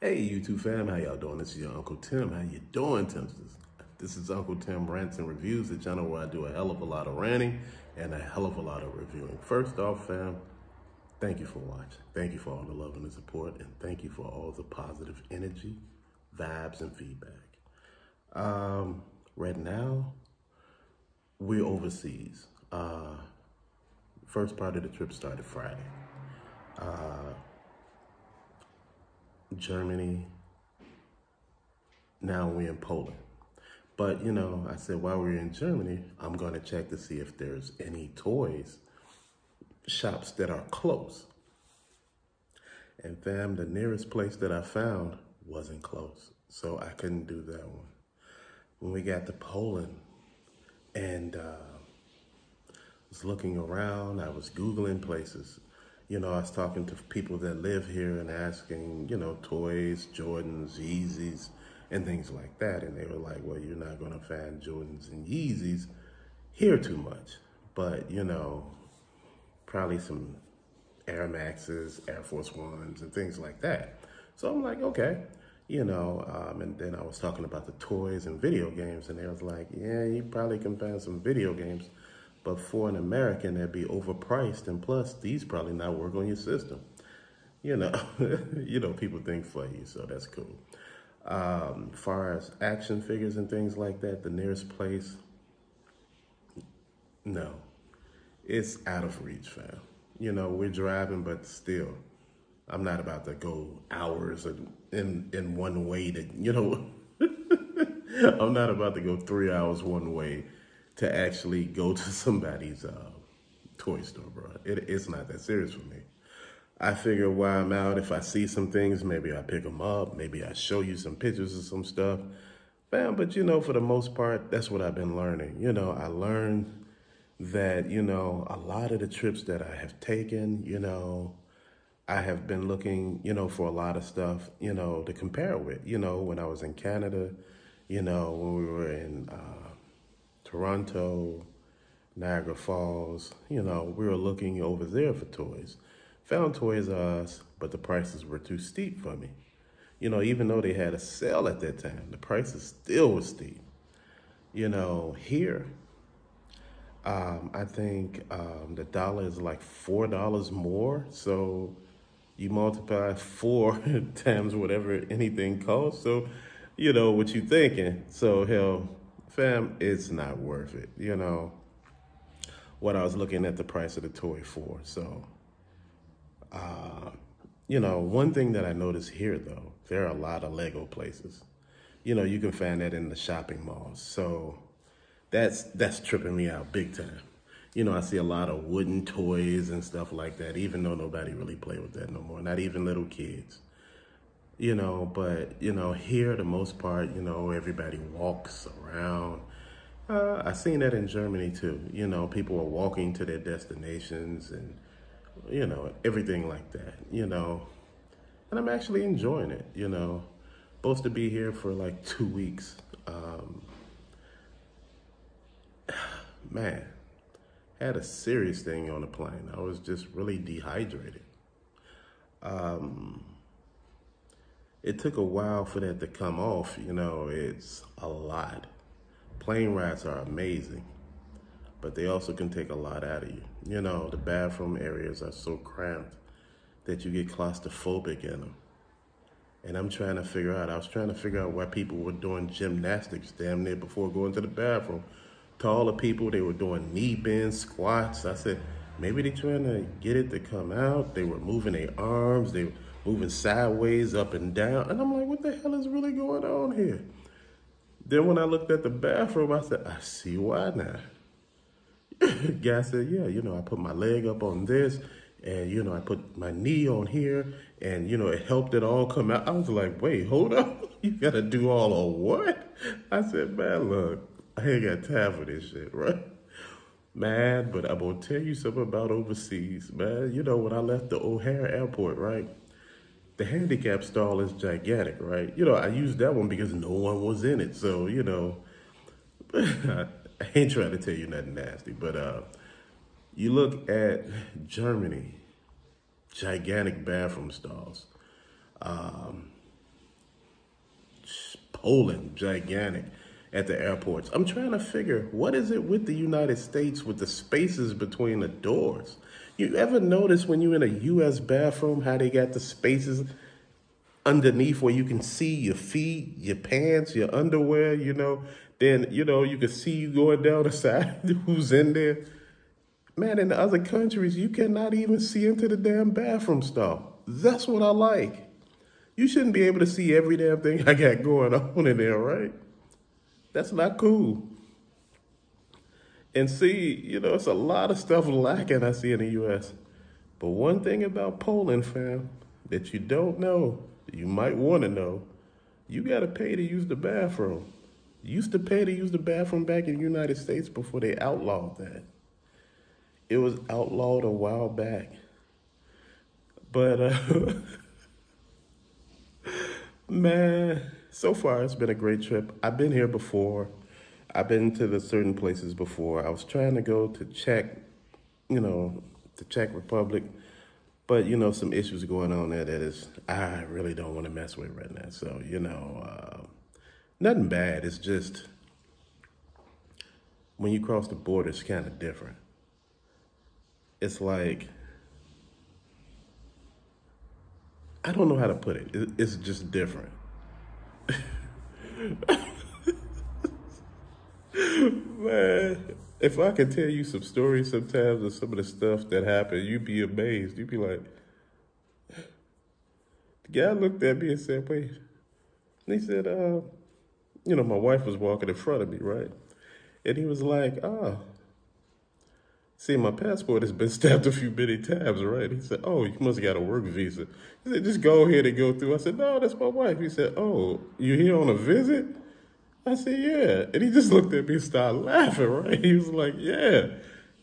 Hey, YouTube fam, how y'all doing? This is your Uncle Tim. How you doing, Timsters? This is Uncle Tim Rants and Reviews, the channel where I do a hell of a lot of ranting and a hell of a lot of reviewing. First off, fam, thank you for watching. Thank you for all the love and the support, and thank you for all the positive energy, vibes, and feedback. Right now, we're overseas. First part of the trip started Friday. Germany, now we're in Poland. But, you know, I said while we're in Germany, I'm going to check to see if there's any toys shops that are close. And fam, the nearest place that I found wasn't close, so I couldn't do that one. When we got to Poland and was looking around, I was Googling places. You know, I was talking to people that live here and asking, you know, toys, Jordans, Yeezys, and things like that. And they were like, well, you're not going to find Jordans and Yeezys here too much. But, you know, probably some Air Maxes, Air Force Ones, and things like that. So I'm like, okay, you know, and then I was talking about the toys and video games, and they was like, yeah, you probably can find some video games, but for an American, that'd be overpriced, and plus, these probably not work on your system. You know, you know, people think for you, so that's cool. Far as action figures and things like that, the nearest place, no, it's out of reach, fam. You know, we're driving, but still, I'm not about to go hours in one way to, you know, I'm not about to go 3 hours one way to actually go to somebody's toy store, bro. It's not that serious for me. I figure while I'm out, if I see some things, maybe I pick them up. Maybe I show you some pictures of some stuff. Bam, but you know, for the most part, that's what I've been learning. You know, I learned that, you know, a lot of the trips that I have taken, you know, I have been looking, you know, for a lot of stuff, you know, to compare with. You know, when I was in Canada, you know, when we were in Toronto, Niagara Falls, you know, we were looking over there for toys. Found Toys R Us, but the prices were too steep for me. You know, even though they had a sale at that time, the prices still were steep. You know, here, I think the dollar is like $4 more. So you multiply 4 times whatever anything costs. So, you know, what you thinking. So, hell, fam, it's not worth it. You know, what I was looking at the price of the toy for. So, you know, one thing that I noticed here, though, there are a lot of Lego places. You know, you can find that in the shopping malls. So that's tripping me out big time. You know, I see a lot of wooden toys and stuff like that, even though nobody really play with that no more, not even little kids. You know, but, you know, here, the most part, you know, everybody walks around. I seen that in Germany, too. You know, people are walking to their destinations and, you know, everything like that, you know. And I'm actually enjoying it, you know. Supposed to be here for like 2 weeks. Man, had a serious thing on the plane. I was just really dehydrated. It took a while for that to come off, you know. It's a lot. Plane rides are amazing, but they also can take a lot out of you. You know, the bathroom areas are so cramped that you get claustrophobic in them. And I was trying to figure out why people were doing gymnastics damn near before going to the bathroom. To all the people, they were doing knee bends, squats. I said, maybe they're trying to get it to come out. They were moving their arms. They were moving sideways, up and down. And I'm like, what the hell is really going on here? Then when I looked at the bathroom, I said, I see why now. Guy said, yeah, you know, I put my leg up on this, and, you know, I put my knee on here, and, you know, it helped it all come out. I was like, wait, hold up. You got to do all of what? I said, man, look, I ain't got time for this shit, right? Man, but I'm going to tell you something about overseas, man. You know, when I left the O'Hare airport, right, the handicap stall is gigantic, right? You know, I used that one because no one was in it. So, you know, I ain't trying to tell you nothing nasty, but you look at Germany, gigantic bathroom stalls. Poland, gigantic at the airports. I'm trying to figure, what is it with the United States with the spaces between the doors? You ever notice when you're in a US bathroom how they got the spaces underneath where you can see your feet, your pants, your underwear, then, you can see you going down the side, who's in there. Man, in the other countries, you cannot even see into the damn bathroom stall. That's what I like. You shouldn't be able to see every damn thing I got going on in there, right? That's not cool. And see, it's a lot of stuff lacking I see in the US. But one thing about Poland, fam, that you don't know, that you might want to know, you got to pay to use the bathroom. You used to pay to use the bathroom back in the United States before they outlawed that. It was outlawed a while back. But, man, so far it's been a great trip. I've been here before. I've been to the certain places before. I was trying to go to the Czech Republic, but some issues going on there that is I really don't want to mess with right now. So nothing bad. It's just when you cross the border, it's kind of different. It's like I don't know how to put it. It's just different. Man, if I could tell you some stories sometimes of some of the stuff that happened, you'd be amazed. You'd be like, the guy looked at me and said, wait. And he said, my wife was walking in front of me, right? And he was like, see, my passport has been stamped a few many times, right? He said, oh, you must have got a work visa. He said, just go ahead and go through. I said, no, that's my wife. He said, oh, you here on a visit? I said, yeah. And he just looked at me and started laughing, right? He was like, yeah.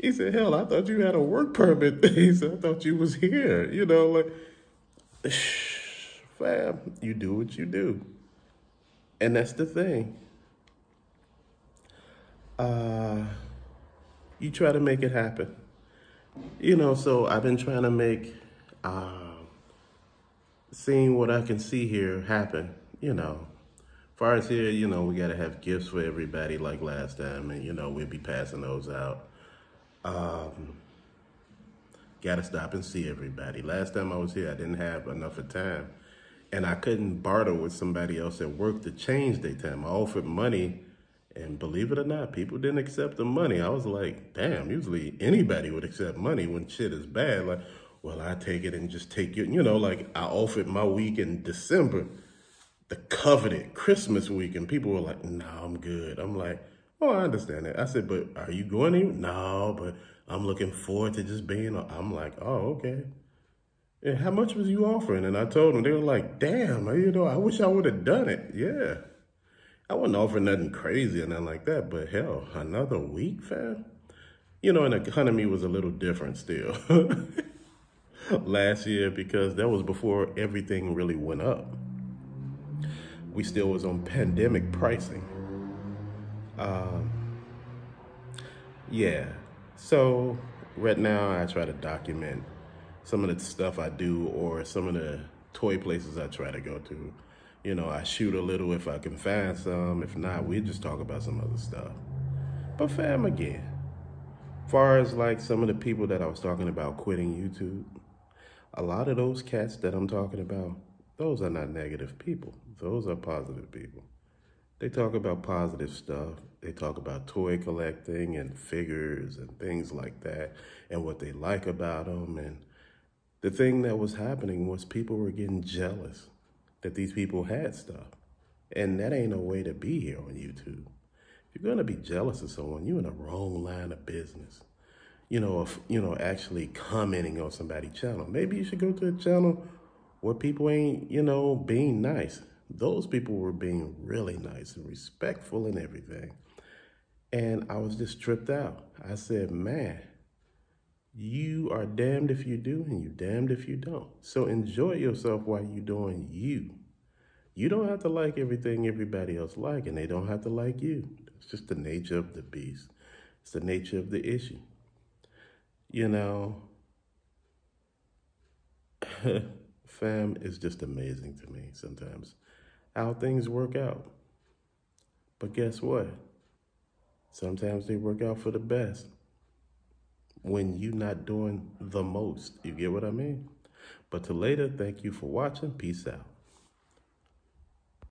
He said, hell, I thought you had a work permit. He said, I thought you was here. Fam, you do what you do. And that's the thing. You try to make it happen. So I've been trying to make seeing what I can see here happen, far as here, we got to have gifts for everybody like last time, and, we'll be passing those out. Got to stop and see everybody. Last time I was here, I didn't have enough of time, and I couldn't barter with somebody else at work to change their time. I offered money, and believe it or not, people didn't accept the money. I was like, damn, usually anybody would accept money when shit is bad. Like, well, I take it and just take it. Like I offered my week in December, the coveted Christmas week, and people were like, no, I'm good. I'm like, oh, I understand that. I said, but are you going to? No, but I'm looking forward to just being, I'm like, oh, okay. And how much was you offering? And I told them, they were like, damn, I wish I would have done it. Yeah. I wasn't offering nothing crazy or nothing like that, but hell, another week, fam? And the economy was a little different still last year because that was before everything really went up. We still was on pandemic pricing. Yeah. So right now I try to document some of the stuff I do or some of the toy places I try to go to. I shoot a little if I can find some. If not, we just talk about some other stuff. But fam, again, far as like some of the people that I was talking about quitting YouTube, a lot of those cats that I'm talking about, those are not negative people. Those are positive people. They talk about positive stuff. They talk about toy collecting and figures and things like that and what they like about them. And the thing that was happening was people were getting jealous that these people had stuff. And that ain't no way to be here on YouTube. If you're gonna be jealous of someone, you're in the wrong line of business. Actually commenting on somebody's channel. Maybe you should go to a channel where people ain't, being nice. Those people were being really nice and respectful and everything. And I was just tripped out. I said, man, you are damned if you do and you damned if you don't. So enjoy yourself while you're doing you. You don't have to like everything everybody else like, and they don't have to like you. It's just the nature of the beast. It's the nature of the issue. Fam is just amazing to me sometimes. How things work out. But guess what? Sometimes they work out for the best when you're not doing the most. You get what I mean? But till later, thank you for watching. Peace out.